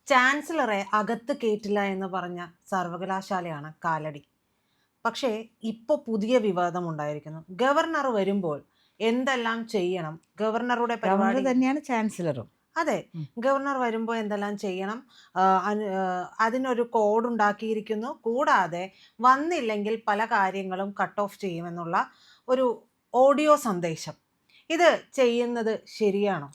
ചാൻസലറെ അകത്ത് കേറ്റില്ല എന്ന് പറഞ്ഞ സർവകലാശാലയാണ് കാലടി. പക്ഷേ ഇപ്പോൾ പുതിയ വിവാദം ഉണ്ടായിരിക്കുന്നു. ഗവർണർ വരുമ്പോൾ എന്തെല്ലാം ചെയ്യണം? ഗവർണറുടെ ഗവർണർ പരിപാടി തന്നെയാണ് ചാൻസലറും. അതെ. ഗവർണർ വരുമ്പോൾ എന്തെല്ലാം ചെയ്യണം? അതിനൊരു കോഡ് ഉണ്ടാക്കിയിരിക്കുന്നു. കൂടാതെ വന്നില്ലെങ്കിൽ പല കാര്യങ്ങളും കട്ട് ഓഫ് ചെയ്യുമെന്നുള്ള ഒരു ഓഡിയോ സന്ദേശം. ഇത് ചെയ്യുന്നത് ശരിയാണോ?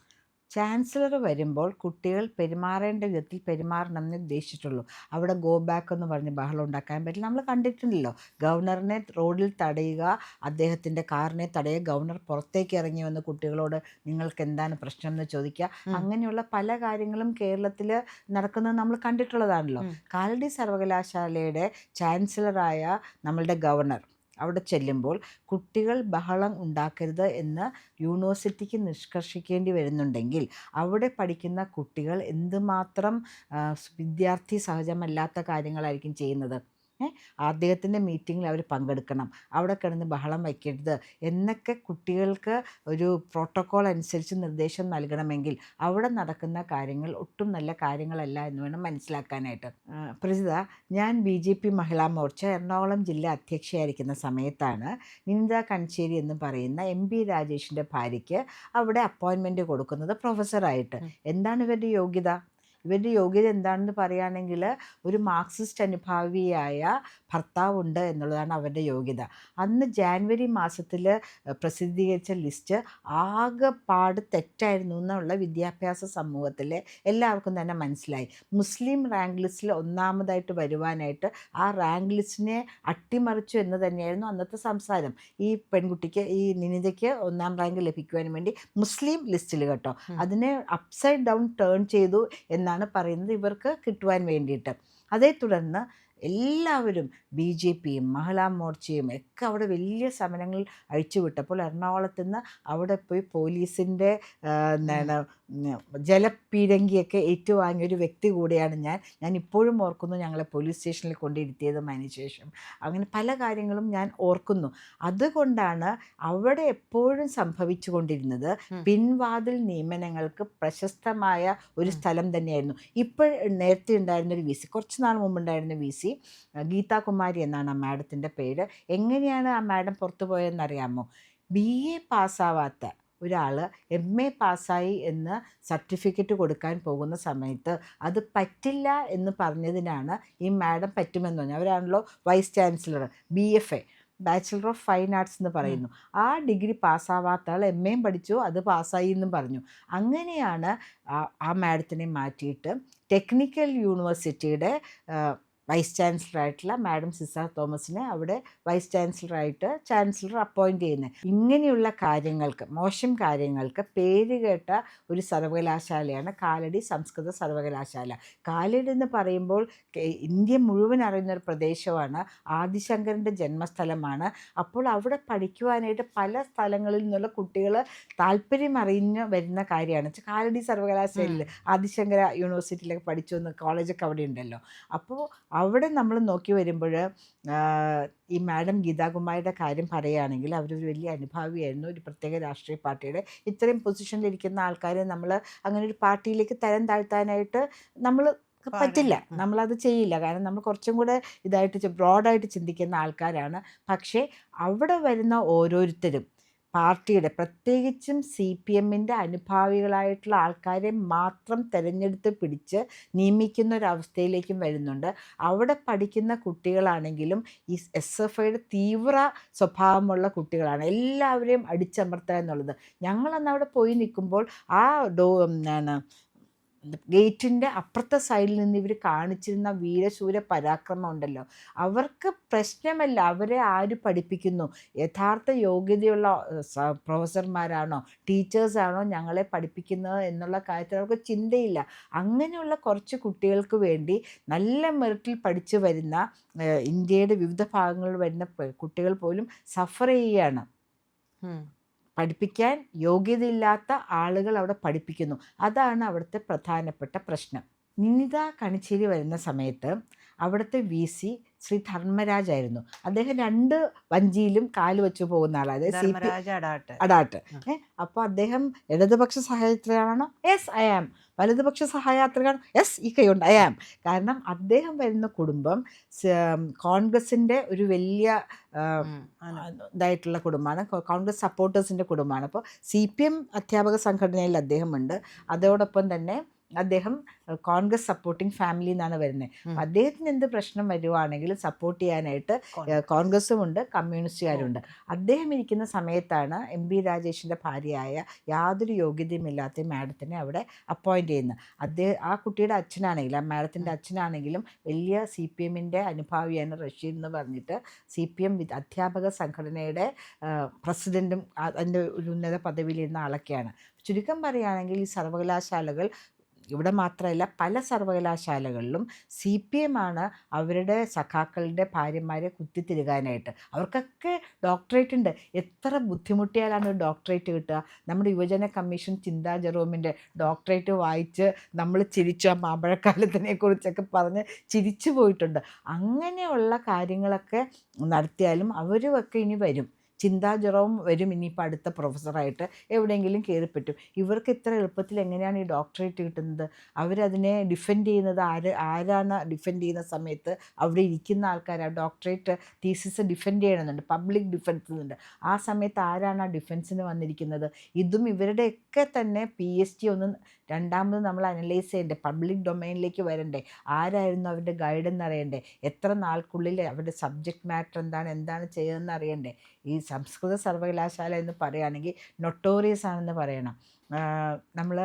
ചാൻസലർ വരുമ്പോൾ കുട്ടികൾ പെരുമാറേണ്ട വിധത്തിൽ പെരുമാറണമെന്ന് ഉദ്ദേശിച്ചിട്ടുള്ളൂ. അവിടെ ഗോ ബാക്ക് എന്ന് പറഞ്ഞ് ബഹളം ഉണ്ടാക്കാൻ പറ്റില്ല. നമ്മൾ കണ്ടിട്ടുണ്ടല്ലോ, ഗവർണറിനെ റോഡിൽ തടയുക, അദ്ദേഹത്തിൻ്റെ കാറിനെ തടയുക, ഗവർണർ പുറത്തേക്ക് ഇറങ്ങി വന്ന് കുട്ടികളോട് നിങ്ങൾക്ക് എന്താണ് പ്രശ്നം എന്ന് ചോദിക്കുക. അങ്ങനെയുള്ള പല കാര്യങ്ങളും കേരളത്തിൽ നടക്കുന്നത് നമ്മൾ കണ്ടിട്ടുള്ളതാണല്ലോ. കാലടി സർവകലാശാലയുടെ ചാൻസലറായ നമ്മളുടെ ഗവർണർ അവിടെ ചെല്ലുമ്പോൾ കുട്ടികൾ ബഹളം ഉണ്ടാക്കരുത് എന്ന് യൂണിവേഴ്സിറ്റിക്ക് നിഷ്കർഷിക്കേണ്ടി വരുന്നുണ്ടെങ്കിൽ അവിടെ പഠിക്കുന്ന കുട്ടികൾ എന്തുമാത്രം വിദ്യാർത്ഥി സഹജമല്ലാത്ത കാര്യങ്ങളായിരിക്കും ചെയ്യുന്നത്. അദ്ദേഹത്തിൻ്റെ മീറ്റിങ്ങിൽ അവർ പങ്കെടുക്കണം, അവിടെ കിടന്ന് ബഹളം വയ്ക്കരുത് എന്നൊക്കെ കുട്ടികൾക്ക് ഒരു പ്രോട്ടോക്കോൾ അനുസരിച്ച് നിർദ്ദേശം നൽകണമെങ്കിൽ അവിടെ നടക്കുന്ന കാര്യങ്ങൾ ഒട്ടും നല്ല കാര്യങ്ങളല്ല എന്ന് വേണം മനസ്സിലാക്കാനായിട്ട്. പ്രസിദ്ധ, ഞാൻ BJP മഹിളാ മോർച്ച എറണാകുളം ജില്ലാ അധ്യക്ഷയായിരിക്കുന്ന സമയത്താണ് നിനിത കൺചേരി എന്ന് പറയുന്ന MP രാജേഷിൻ്റെ ഭാര്യയ്ക്ക് അവിടെ അപ്പോയിൻമെൻറ്റ് കൊടുക്കുന്നത് പ്രൊഫസറായിട്ട്. എന്താണ് ഇവരുടെ യോഗ്യത? ഇവരുടെ യോഗ്യത എന്താണെന്ന് പറയുകയാണെങ്കിൽ ഒരു മാർക്സിസ്റ്റ് അനുഭാവിയായ ഭർത്താവുണ്ട് എന്നുള്ളതാണ് അവരുടെ യോഗ്യത. അന്ന് ജാനുവരി മാസത്തിൽ പ്രസിദ്ധീകരിച്ച ലിസ്റ്റ് ആകെപ്പാട് തെറ്റായിരുന്നു എന്നുള്ള വിദ്യാഭ്യാസ സമൂഹത്തിലെ എല്ലാവർക്കും തന്നെ മനസ്സിലായി. മുസ്ലിം റാങ്ക് ലിസ്റ്റിൽ ഒന്നാമതായിട്ട് വരുവാനായിട്ട് ആ റാങ്ക് ലിസ്റ്റിനെ അട്ടിമറിച്ചു എന്ന് തന്നെയായിരുന്നു അന്നത്തെ സംസാരം. ഈ പെൺകുട്ടിക്ക്, ഈ നിനിതയ്ക്ക് ഒന്നാം റാങ്ക് ലഭിക്കുവാൻ വേണ്ടി മുസ്ലിം ലിസ്റ്റിൽ കേട്ടോ, അതിനെ അപ്സൈഡ് ഡൗൺ ടേൺ ചെയ്തു എന്നാണ് പറയുന്നത് ഇവർക്ക് കിട്ടുവാൻ വേണ്ടിയിട്ട്. അതേ തുടർന്ന് എല്ലാവരും BJPയും മഹിളാ മോർച്ചയും ഒക്കെ അവിടെ വലിയ സമരങ്ങൾ അഴിച്ചുവിട്ടപ്പോൾ എറണാകുളത്ത് നിന്ന് അവിടെ പോയി പോലീസിൻ്റെ എന്താണ് ജലപീരങ്കിയൊക്കെ ഏറ്റുവാങ്ങിയ ഒരു വ്യക്തി കൂടിയാണ് ഞാൻ ഇപ്പോഴും ഓർക്കുന്നു. ഞങ്ങളെ പോലീസ് സ്റ്റേഷനിൽ കൊണ്ടിരുത്തിയതും അതിനുശേഷം അങ്ങനെ പല കാര്യങ്ങളും ഞാൻ ഓർക്കുന്നു. അതുകൊണ്ടാണ് അവിടെ എപ്പോഴും സംഭവിച്ചു കൊണ്ടിരുന്നത് പിൻവാതിൽ നിയമനങ്ങൾക്ക് പ്രശസ്തമായ ഒരു സ്ഥലം തന്നെയായിരുന്നു. ഇപ്പോൾ നേരത്തെ ഉണ്ടായിരുന്നൊരു VC, കുറച്ച് നാൾ മുമ്പുണ്ടായിരുന്ന VC ഗീതാകുമാരി എന്നാണ് ആ മാഡത്തിൻ്റെ പേര്. എങ്ങനെയാണ് ആ മാഡം പുറത്തു പോയതെന്നറിയാമോ? BA പാസ്സാവാത്ത ഒരാൾ MA പാസ്സായി എന്ന് സർട്ടിഫിക്കറ്റ് കൊടുക്കാൻ പോകുന്ന സമയത്ത് അത് പറ്റില്ല എന്ന് പറഞ്ഞതിനാണ് ഈ മാഡം പറ്റുമെന്ന് പറഞ്ഞു. അവരാണല്ലോ vice chancellor. BFA, bachelor of fine arts എന്ന് പറയുന്നു. ആ ഡിഗ്രി പാസ്സാവാത്ത ആൾ MAയും പഠിച്ചു, അത് പാസ്സായി എന്നും പറഞ്ഞു. അങ്ങനെയാണ് ആ മാഡത്തിനെ മാറ്റിയിട്ട് ടെക്നിക്കൽ യൂണിവേഴ്സിറ്റിയുടെ വൈസ് ചാൻസലറായിട്ടുള്ള മാഡം സിസ തോമസിനെ അവിടെ വൈസ് ചാൻസലറായിട്ട് ചാൻസലർ അപ്പോയിൻറ്റ് ചെയ്യുന്നത്. ഇങ്ങനെയുള്ള കാര്യങ്ങൾക്ക്, മോശം കാര്യങ്ങൾക്ക് പേര് കേട്ട ഒരു സർവകലാശാലയാണ് കാലടി സംസ്കൃത സർവകലാശാല. കാലടി എന്ന് പറയുമ്പോൾ ഇന്ത്യ മുഴുവൻ അറിയുന്നൊരു പ്രദേശമാണ്, ആദിശങ്കരൻ്റെ ജന്മസ്ഥലമാണ്. അപ്പോൾ അവിടെ പഠിക്കുവാനായിട്ട് പല സ്ഥലങ്ങളിൽ നിന്നുള്ള കുട്ടികൾ താല്പര്യം അറിഞ്ഞ് വരുന്ന കാര്യമാണ്. കാലടി സർവകലാശാലയിൽ ആദിശങ്കര യൂണിവേഴ്സിറ്റിയിലൊക്കെ പഠിച്ചു വന്ന കോളേജൊക്കെ അവിടെ ഉണ്ടല്ലോ. അപ്പോൾ അവിടെ നമ്മൾ നോക്കി വരുമ്പോൾ ഈ മാഡം ഗീതാകുമാരിയുടെ കാര്യം പറയുകയാണെങ്കിൽ അവരൊരു വലിയ അനുഭാവിയായിരുന്നു. ഒരു പ്രത്യേക രാഷ്ട്രീയ പാർട്ടിയുടെ ഇത്രയും പൊസിഷനിലിരിക്കുന്ന ആൾക്കാരെ നമ്മൾ അങ്ങനെ ഒരു പാർട്ടിയിലേക്ക് തരം താഴ്ത്താനായിട്ട് നമ്മൾ പറ്റില്ല, നമ്മളത് ചെയ്യില്ല. കാരണം നമ്മൾ കുറച്ചും കൂടെ ഇതായിട്ട് ബ്രോഡായിട്ട് ചിന്തിക്കുന്ന ആൾക്കാരാണ്. പക്ഷേ അവിടെ വരുന്ന ഓരോരുത്തരും പാർട്ടിയുടെ, പ്രത്യേകിച്ചും CPMൻ്റെ അനുഭാവികളായിട്ടുള്ള ആൾക്കാരെ മാത്രം തിരഞ്ഞെടുത്ത് പിടിച്ച് നിയമിക്കുന്ന ഒരവസ്ഥയിലേക്കും വരുന്നുണ്ട്. അവിടെ പഠിക്കുന്ന കുട്ടികളാണെങ്കിലും ഈ SFIയുടെ തീവ്ര സ്വഭാവമുള്ള കുട്ടികളാണ്. എല്ലാവരെയും അടിച്ചമർത്തുക എന്നുള്ളത്. ഞങ്ങളന്ന് അവിടെ പോയി നിൽക്കുമ്പോൾ ആ ഗേറ്റിൻ്റെ അപ്പുറത്തെ സൈഡിൽ നിന്ന് ഇവർ കാണിച്ചിരുന്ന വീരശൂര പരാക്രമം ഉണ്ടല്ലോ, അവർക്ക് പ്രശ്നമല്ല അവരെ ആര് പഠിപ്പിക്കുന്നു, യഥാർത്ഥ യോഗ്യതയുള്ള പ്രൊഫസർമാരാണോ ടീച്ചേഴ്സാണോ ഞങ്ങളെ പഠിപ്പിക്കുന്നത് എന്നുള്ള കാര്യത്തിൽ അവർക്ക് ചിന്തയില്ല. അങ്ങനെയുള്ള കുറച്ച് കുട്ടികൾക്ക് വേണ്ടി നല്ല മെറിറ്റിൽ പഠിച്ചു വരുന്ന ഇന്ത്യയുടെ വിവിധ ഭാഗങ്ങളിൽ വരുന്ന കുട്ടികൾ പോലും സഫർ ചെയ്യുകയാണ്. പഠിപ്പിക്കാൻ യോഗ്യതയില്ലാത്ത ആളുകൾ അവിടെ പഠിപ്പിക്കുന്നു. അതാണ് അവിടുത്തെ പ്രധാനപ്പെട്ട പ്രശ്നം. നിനിത കണിച്ചേരി വരുന്ന സമയത്ത് അവിടുത്തെ VC ശ്രീ ധർമ്മരാജായിരുന്നു. അദ്ദേഹം 2 വഞ്ചിയിലും കാല് വെച്ച് പോകുന്ന ആളാണ്. അതായത് ധർമ്മരാജ അടാട്ട്. അടാട്ട്. ആ. അപ്പോൾ അദ്ദേഹം ഇടതുപക്ഷ സഹയാത്രികനാണോ? Yes I am. വലതുപക്ഷ സഹയാത്രികനാണോ? യെസ് ഈ കൈയുണ്ട് ഐ ആം. കാരണം അദ്ദേഹം വരുന്ന കുടുംബം കോൺഗ്രസിൻ്റെ ഒരു വലിയ ഇതായിട്ടുള്ള കുടുംബമാണ്. കോൺഗ്രസ് സപ്പോർട്ടേഴ്സിൻ്റെ കുടുംബമാണ്. അപ്പോൾ CPM അധ്യാപക സംഘടനയിൽ അദ്ദേഹമുണ്ട്. അതോടൊപ്പം തന്നെ അദ്ദേഹം കോൺഗ്രസ് സപ്പോർട്ടിങ് ഫാമിലി എന്നാണ് വരുന്നത്. അപ്പം അദ്ദേഹത്തിന് എന്ത് പ്രശ്നം വരുവാണെങ്കിലും സപ്പോർട്ട് ചെയ്യാനായിട്ട് കോൺഗ്രസുമുണ്ട്, കമ്മ്യൂണിസ്റ്റുകാരുണ്ട്. അദ്ദേഹം ഇരിക്കുന്ന സമയത്താണ് MB രാജേഷിൻ്റെ ഭാര്യയായ യാതൊരു യോഗ്യതയുമില്ലാത്ത മാഡത്തിനെ അവിടെ അപ്പോയിൻറ്റ് ചെയ്യുന്നത്. ആ കുട്ടിയുടെ അച്ഛനാണെങ്കിലും, ആ മാഡത്തിൻ്റെ അച്ഛനാണെങ്കിലും വലിയ CPMൻ്റെ അനുഭാവിയാണ് റഷീദ് എന്ന് പറഞ്ഞിട്ട് CPM അധ്യാപക സംഘടനയുടെ പ്രസിഡൻറ്റും അതിൻ്റെ ഒരു ഉന്നത പദവിയിലിരുന്ന ആളൊക്കെയാണ്. ചുരുക്കം പറയുകയാണെങ്കിൽ ഈ സർവകലാശാലകൾ ഇവിടെ മാത്രമല്ല പല സർവകലാശാലകളിലും CPM ആണ് അവരുടെ സഖാക്കളുടെ ഭാര്യമാരെ കുത്തിത്തിരുകാനായിട്ട്. അവർക്കൊക്കെ ഡോക്ടറേറ്റ് ഉണ്ട്. എത്ര ബുദ്ധിമുട്ടിയാലാണ് ഒരു ഡോക്ടറേറ്റ് കിട്ടുക? നമ്മുടെ യുവജന കമ്മീഷൻ ചിന്താ ജെറോമിൻ്റെ ഡോക്ടറേറ്റ് വായിച്ച് നമ്മൾ ചിരിച്ചു, ആ മാമ്പഴക്കാലത്തിനെ കുറിച്ചൊക്കെ പറഞ്ഞ് ചിരിച്ചു പോയിട്ടുണ്ട്. അങ്ങനെയുള്ള കാര്യങ്ങളൊക്കെ നടത്തിയാലും അവരുമൊക്കെ ഇനി വരും. ചിന്താ ജെറോം വരും ഇനിയിപ്പോൾ അടുത്ത പ്രൊഫസറായിട്ട് എവിടെയെങ്കിലും കയറിപ്പറ്റും. ഇവർക്ക് ഇത്ര എളുപ്പത്തിൽ എങ്ങനെയാണ് ഈ ഡോക്ടറേറ്റ് കിട്ടുന്നത്? അവരതിനെ ഡിഫെൻഡ് ചെയ്യുന്നത് ആരാണ് ഡിഫെൻഡ് ചെയ്യുന്ന സമയത്ത് അവിടെ ഇരിക്കുന്ന ആൾക്കാർ ആ ഡോക്ടറേറ്റ് തീസിസ് ഡിഫെൻഡ് ചെയ്യണമെന്നുണ്ട്, പബ്ലിക് ഡിഫൻസ് ഉണ്ട്. ആ സമയത്ത് ആരാണ് ആ ഡിഫൻസിന് വന്നിരിക്കുന്നത്? ഇതും ഇവരുടെയൊക്കെ തന്നെ PhD ഒന്ന് രണ്ടാമത് നമ്മൾ അനലൈസ് ചെയ്യണ്ടേ, പബ്ലിക് ഡൊമൈനിലേക്ക് വരണ്ടേ, ആരായിരുന്നു അവരുടെ ഗൈഡ് എന്നറിയണ്ടേ, എത്ര നാൾക്കുള്ളിൽ അവരുടെ സബ്ജക്റ്റ് മാറ്റർ എന്താണ് ചെയ്യുന്നതെന്ന് അറിയണ്ടേ. ഈ സംസ്കൃത സർവകലാശാല എന്ന് പറയുകയാണെങ്കിൽ നൊട്ടോറിയസ് ആണെന്ന് പറയണം. നമ്മൾ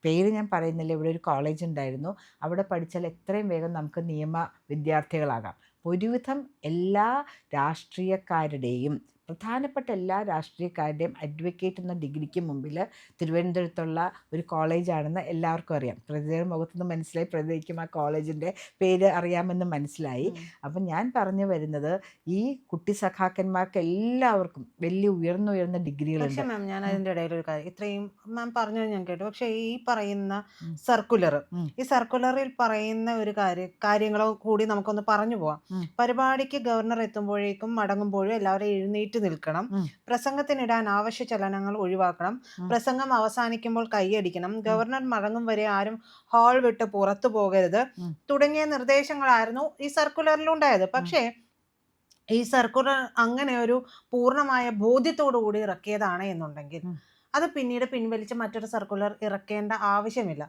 പേര് ഞാൻ പറയുന്നില്ല, ഇവിടെ ഒരു കോളേജ് ഉണ്ടായിരുന്നു. അവിടെ പഠിച്ചാൽ എത്രയും വേഗം നമുക്ക് നിയമ വിദ്യാർത്ഥികളാകാം. ഒരുവിധം എല്ലാ രാഷ്ട്രീയക്കാരുടെയും പ്രധാനപ്പെട്ട എല്ലാ രാഷ്ട്രീയക്കാരുടെയും അഡ്വക്കേറ്റ് എന്ന ഡിഗ്രിക്ക് മുമ്പിൽ തിരുവനന്തപുരത്തുള്ള ഒരു കോളേജാണെന്ന് എല്ലാവർക്കും അറിയാം. പ്രതിയുടെ മുഖത്തുനിന്ന് മനസ്സിലായി, പ്രതിക്കും ആ കോളേജിൻ്റെ പേര് അറിയാമെന്ന് മനസ്സിലായി. അപ്പം ഞാൻ പറഞ്ഞു വരുന്നത് ഈ കുട്ടി സഖാക്കന്മാർക്ക് എല്ലാവർക്കും വലിയ ഉയർന്ന ഡിഗ്രികളുണ്ട്. പക്ഷേ മാം, ഞാൻ അതിൻ്റെ ഇടയിൽ ഒരു കാര്യം, ഇത്രയും മാം പറഞ്ഞത് ഞാൻ കേട്ടു. പക്ഷേ ഈ പറയുന്ന സർക്കുലർ, ഈ സർക്കുലറിൽ പറയുന്ന ഒരു കാര്യങ്ങളോ കൂടി നമുക്കൊന്ന് പറഞ്ഞു പോവാം. പരിപാടിക്ക് ഗവർണർ എത്തുമ്പോഴേക്കും മടങ്ങുമ്പോഴും എല്ലാവരും എഴുന്നേറ്റ് നിൽക്കണം. പ്രസംഗത്തിനിടാൻ ആവശ്യ ചലനങ്ങൾ ഒഴിവാക്കണം. പ്രസംഗം അവസാനിക്കുമ്പോൾ കൈയടിക്കണം. ഗവർണർ മടങ്ങും വരെ ആരും ഹാൾ വിട്ട് പുറത്തു പോകരുത് തുടങ്ങിയ നിർദ്ദേശങ്ങളായിരുന്നു ഈ സർക്കുലറിലുണ്ടായത്. പക്ഷേ ഈ സർക്കുലർ അങ്ങനെ ഒരു പൂർണ്ണമായ ബോധ്യത്തോടു കൂടി ഇറക്കിയതാണ് എന്നുണ്ടെങ്കിൽ അത് പിന്നീട് പിൻവലിച്ച് മറ്റൊരു സർക്കുലർ ഇറക്കേണ്ട ആവശ്യമില്ല.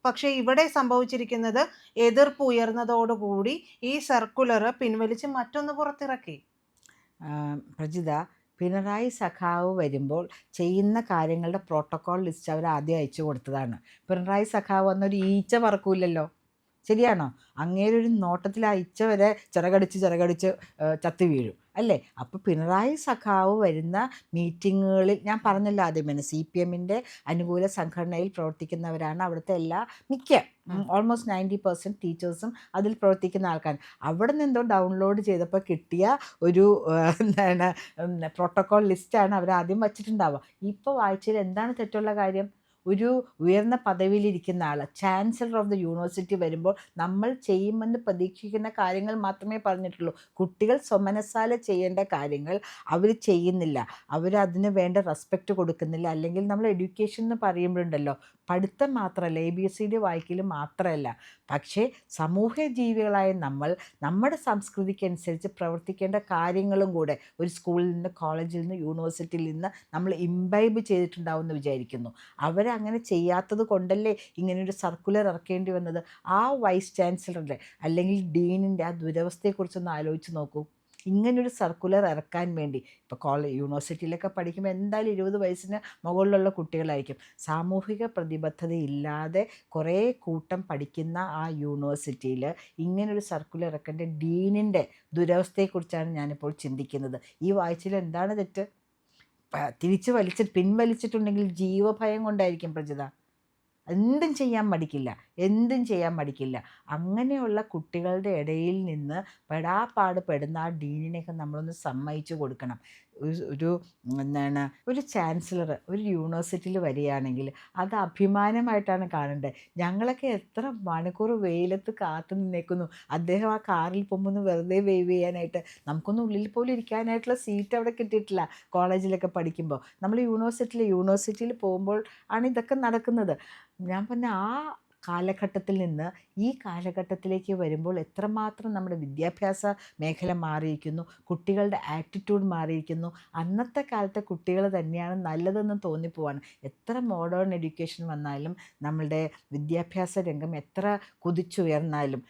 പക്ഷേ ഇവിടെ സംഭവിച്ചിരിക്കുന്നത് എതിർപ്പ് ഉയർന്നതോടുകൂടി ഈ സർക്കുലർ പിൻവലിച്ച് മറ്റൊന്ന് പുറത്തിറക്കി. പ്രജിത, പിണറായി സഖാവ് വരുമ്പോൾ ചെയ്യുന്ന കാര്യങ്ങളുടെ പ്രോട്ടോക്കോൾ ലിസ്റ്റ് അവർ ആദ്യം അയച്ചു കൊടുത്തതാണ്. പിണറായി സഖാവ് വന്നൊരു ഈച്ച പറക്കൂലല്ലോ, ശരിയാണോ? അങ്ങേരൊരു നോട്ടത്തിൽ ആ ഈച്ച വരെ ചിറകടിച്ച് ചത്തു വീഴും അല്ലേ? അപ്പോൾ പിണറായി സഖാവ് വരുന്ന മീറ്റിങ്ങുകളിൽ ഞാൻ പറഞ്ഞല്ലോ ആദ്യം തന്നെ CPMൻ്റെ അനുകൂല സംഘടനയിൽ പ്രവർത്തിക്കുന്നവരാണ് അവിടുത്തെ മിക്ക ഓൾമോസ്റ്റ് 90% ടീച്ചേഴ്സും അതിൽ പ്രവർത്തിക്കുന്ന ആൾക്കാർ. അവിടെ നിന്ന് എന്തോ ഡൗൺലോഡ് ചെയ്തപ്പോൾ കിട്ടിയ ഒരു പ്രോട്ടോക്കോൾ ലിസ്റ്റാണ് അവർ ആദ്യം വച്ചിട്ടുണ്ടാവുക. ഇപ്പോൾ വായിച്ചതിൽ എന്താണ് തെറ്റുള്ള കാര്യം? ഒരു ഉയർന്ന പദവിയിലിരിക്കുന്ന ആൾ, ചാൻസലർ ഓഫ് ദ യൂണിവേഴ്സിറ്റി വരുമ്പോൾ നമ്മൾ ചെയ്യുമെന്ന് പ്രതീക്ഷിക്കുന്ന കാര്യങ്ങൾ മാത്രമേ പറഞ്ഞിട്ടുള്ളൂ. കുട്ടികൾ സ്വമനസാലെ ചെയ്യേണ്ട കാര്യങ്ങൾ അവർ ചെയ്യുന്നില്ല, അവരതിന് വേണ്ട റെസ്പെക്റ്റ് കൊടുക്കുന്നില്ല. അല്ലെങ്കിൽ നമ്മൾ എഡ്യൂക്കേഷൻ എന്ന് പറയുമ്പോഴുണ്ടല്ലോ, പഠിത്തം മാത്രമല്ല, ABCD വായിക്കൽ മാത്രമല്ല, പക്ഷേ സാമൂഹ്യ ജീവികളായ നമ്മൾ നമ്മുടെ സംസ്കൃതിക്കനുസരിച്ച് പ്രവർത്തിക്കേണ്ട കാര്യങ്ങളും കൂടെ ഒരു സ്കൂളിൽ നിന്ന്, കോളേജിൽ നിന്ന്, യൂണിവേഴ്സിറ്റിയിൽ നിന്ന് നമ്മൾ ഇംബൈബ് ചെയ്തിട്ടുണ്ടാവുമെന്ന് വിചാരിക്കുന്നു. അവരങ്ങനെ ചെയ്യാത്തത് കൊണ്ടല്ലേ ഇങ്ങനെയൊരു സർക്കുലർ ഇറക്കേണ്ടി വന്നത്. ആ വൈസ് ചാൻസലറുടെ അല്ലെങ്കിൽ ഡീനിൻ്റെ ആ ദുരവസ്ഥയെക്കുറിച്ചൊന്ന് ആലോചിച്ച് നോക്കൂ. ഇങ്ങനൊരു സർക്കുലർ ഇറക്കാൻ വേണ്ടി ഇപ്പോൾ യൂണിവേഴ്സിറ്റിയിലൊക്കെ പഠിക്കുമ്പോൾ എന്തായാലും 20 വയസ്സിന് മുകളിലുള്ള കുട്ടികളായിരിക്കും. സാമൂഹിക പ്രതിബദ്ധതയില്ലാതെ കുറേ കൂട്ടം പഠിക്കുന്ന ആ യൂണിവേഴ്സിറ്റിയിൽ ഇങ്ങനൊരു സർക്കുലർ ഇറക്കേണ്ട ഡീനിൻ്റെ ദുരവസ്ഥയെക്കുറിച്ചാണ് ഞാനിപ്പോൾ ചിന്തിക്കുന്നത്. ഈ വായിച്ചതിൽ എന്താണ് തെറ്റ്? പിൻവലിച്ചിട്ടുണ്ടെങ്കിൽ ജീവഭയം കൊണ്ടായിരിക്കും പ്രജിത. എന്തും ചെയ്യാൻ മടിക്കില്ല. അങ്ങനെയുള്ള കുട്ടികളുടെ ഇടയിൽ നിന്ന് പെടാപ്പാട് പെടുന്ന ആ ഡീനിനെയൊക്കെ നമ്മളൊന്ന് സമ്മതിച്ചു കൊടുക്കണം. ഒരു എന്താണ് ഒരു ചാൻസലർ ഒരു യൂണിവേഴ്സിറ്റിയിൽ വരികയാണെങ്കിൽ അത് അഭിമാനമായിട്ടാണ് കാണേണ്ടത്. ഞങ്ങളൊക്കെ എത്ര മണിക്കൂർ വെയിലത്ത് കാത്തു നിന്നേക്കുന്നു. അദ്ദേഹം ആ കാറിൽ പോകുമ്പോൾ വെറുതെ വേവ് ചെയ്യാനായിട്ട്. നമുക്കൊന്നും ഉള്ളിൽ പോലും ഇരിക്കാനായിട്ടുള്ള സീറ്റ് അവിടെ കിട്ടിയിട്ടില്ല കോളേജിലൊക്കെ പഠിക്കുമ്പോൾ. നമ്മൾ യൂണിവേഴ്സിറ്റിയിൽ പോകുമ്പോൾ ആണ് ഇതൊക്കെ നടക്കുന്നത്. ഞാൻ പറഞ്ഞ ആ കാലഘട്ടത്തിൽ നിന്ന് ഈ കാലഘട്ടത്തിലേക്ക് വരുമ്പോൾ എത്രമാത്രം നമ്മുടെ വിദ്യാഭ്യാസ മേഖല മാറിയിരിക്കുന്നു, കുട്ടികളുടെ ആറ്റിറ്റ്യൂഡ് മാറിയിരിക്കുന്നു. അന്നത്തെ കാലത്തെ കുട്ടികൾ തന്നെയാണ് നല്ലതെന്ന് തോന്നിപ്പോവാണ്. എത്ര മോഡേൺ എഡ്യൂക്കേഷൻ വന്നാലും നമ്മളുടെ വിദ്യാഭ്യാസ രംഗം എത്ര കുതിച്ചുയർന്നാലും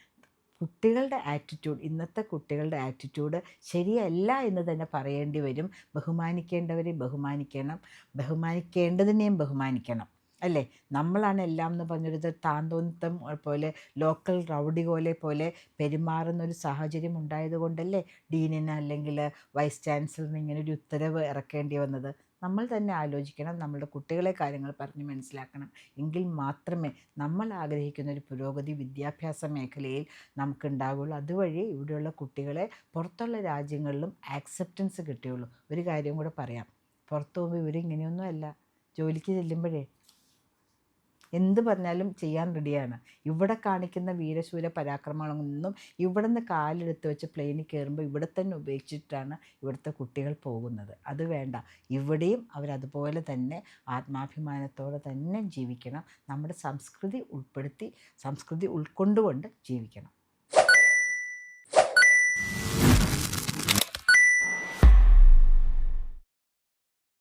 ഇന്നത്തെ കുട്ടികളുടെ ആറ്റിറ്റ്യൂഡ് ശരിയല്ല എന്ന് തന്നെ പറയേണ്ടി വരും. ബഹുമാനിക്കേണ്ടവരെ ബഹുമാനിക്കണം, ബഹുമാനിക്കേണ്ടതിനെയും ബഹുമാനിക്കണം, അല്ലേ? നമ്മളാണ് എല്ലാം എന്ന് പറഞ്ഞൊരു താന്തോന്നിത്തം പോലെ ലോക്കൽ റൗഡി പോലെ പെരുമാറുന്നൊരു സാഹചര്യം ഉണ്ടായതുകൊണ്ടല്ലേ ഡീനിന് അല്ലെങ്കിൽ വൈസ് ചാൻസലറിന് ഇങ്ങനെ ഒരു ഉത്തരവ് ഇറക്കേണ്ടി വന്നത്. നമ്മൾ തന്നെ ആലോചിക്കണം, നമ്മളുടെ കുട്ടികളെ കാര്യങ്ങൾ പറഞ്ഞ് മനസ്സിലാക്കണം. എങ്കിൽ മാത്രമേ നമ്മൾ ആഗ്രഹിക്കുന്ന ഒരു പുരോഗതി വിദ്യാഭ്യാസ മേഖലയിൽ നമുക്കുണ്ടാകുള്ളൂ. അതുവഴി ഇവിടെയുള്ള കുട്ടികളെ പുറത്തുള്ള രാജ്യങ്ങളിലും ആക്സെപ്റ്റൻസ് കിട്ടുകയുള്ളൂ. ഒരു കാര്യം കൂടെ പറയാം, പുറത്തു പോകുമ്പോൾ ഇവരിങ്ങനെയൊന്നും അല്ല. ജോലിക്ക് ചെല്ലുമ്പോഴേ എന്ത് പറഞ്ഞാലും ചെയ്യാൻ റെഡിയാണ്. ഇവിടെ കാണിക്കുന്ന വീരശൂര പരാക്രമങ്ങളൊന്നും ഇവിടെ നിന്ന് കാലെടുത്ത് വെച്ച് പ്ലെയിനിൽ കയറുമ്പോൾ ഇവിടെ തന്നെ ഉപേക്ഷിച്ചിട്ടാണ് ഇവിടുത്തെ കുട്ടികൾ പോകുന്നത്. അത് വേണ്ട. ഇവിടെയും അവരതുപോലെ തന്നെ ആത്മാഭിമാനത്തോടെ തന്നെ ജീവിക്കണം. നമ്മുടെ സംസ്കൃതി ഉൾക്കൊണ്ടുകൊണ്ട് ജീവിക്കണം.